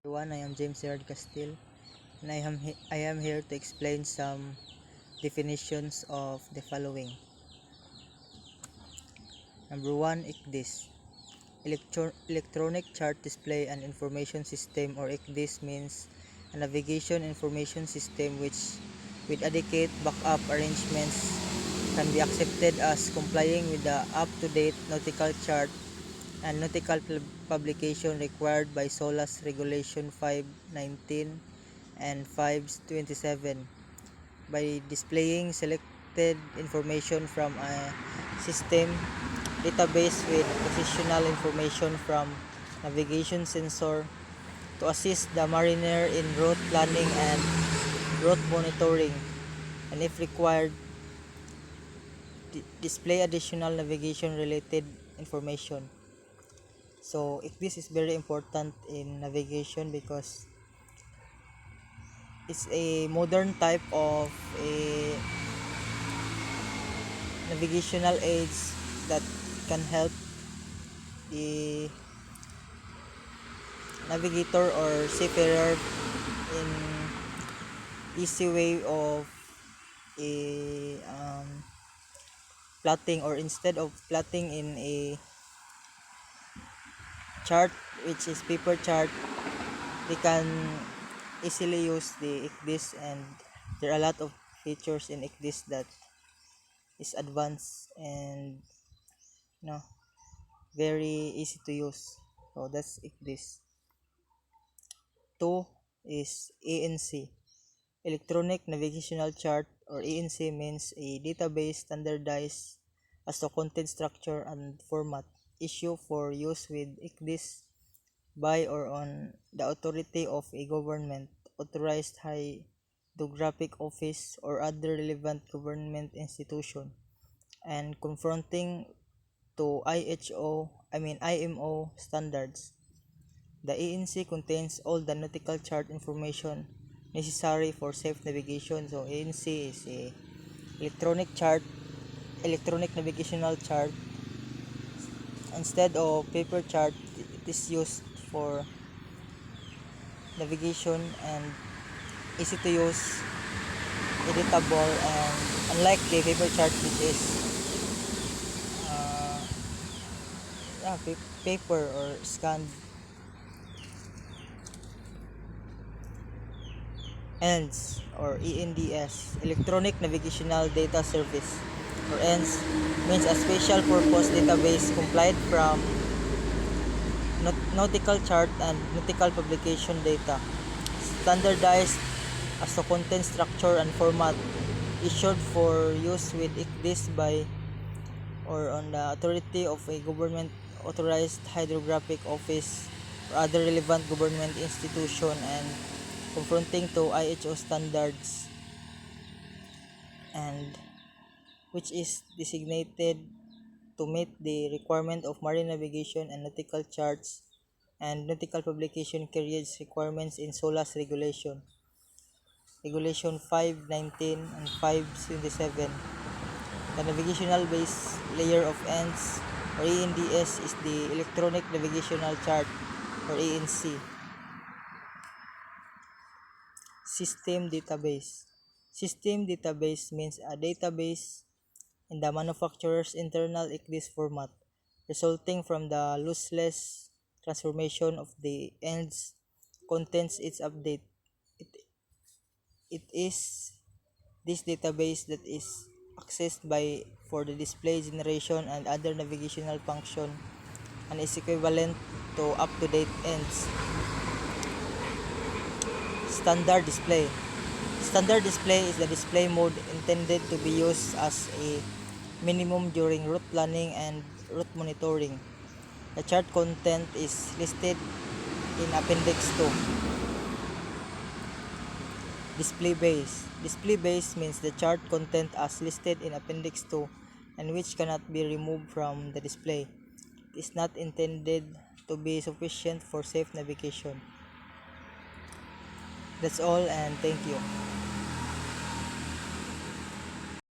Everyone, I am James Gerard Castil, and I am here to explain some definitions of the following. Number one, ICDIS. Electronic Chart Display and Information System, or ICDIS, means a navigation information system which, with adequate backup arrangements, can be accepted as complying with the up-to-date nautical chart and nautical publication required by SOLAS Regulation 519 and 527 by displaying selected information from a system database with positional information from navigation sensor to assist the mariner in route planning and route monitoring, and if required, display additional navigation related information. So if this is very important in navigation because it's a modern type of a navigational aids that can help the navigator or seafarer in easy way of a plotting, or instead of plotting in a chart which is paper chart, they can easily use the ICDIS, and there are a lot of features in ICDIS that is advanced and very easy to use. So that's ICDIS. 2 is ANC. Electronic Navigational Chart, or ANC, means a database standardized as to content structure and format, issue for use with ICDIS by or on the authority of a government, authorized hydrographic office, or other relevant government institution, and confronting to IMO standards. The ANC contains all the nautical chart information necessary for safe navigation. So ANC is a electronic navigational chart. Instead of paper chart, it is used for navigation and easy to use, editable, and unlike the paper chart which is paper or scanned. ENDS, or ENDS, Electronic Navigational Data Service, or ENDS, means a special purpose database compiled from nautical chart and nautical publication data, standardized as to content structure and format, issued for use with ICDIS by or on the authority of a government authorized hydrographic office or other relevant government institution, and confronting to IHO standards, and which is designated to meet the requirement of marine navigation and nautical charts and nautical publication periods requirements in SOLAS Regulation 519 and 577. The navigational base layer of ENDS, or ENDS, is the Electronic Navigational Chart, or ANC. System database. System database means a database in the manufacturer's internal ICDIS format, resulting from the lossless transformation of the ENDS contents its update. It is this database that is accessed by for the display generation and other navigational function, and is equivalent to up-to-date ENDS. Standard display. Standard display is the display mode intended to be used as a minimum during route planning and route monitoring. The chart content is listed in Appendix 2. Display base. Display base means the chart content as listed in Appendix 2 and which cannot be removed from the display. It is not intended to be sufficient for safe navigation. That's all, and thank you.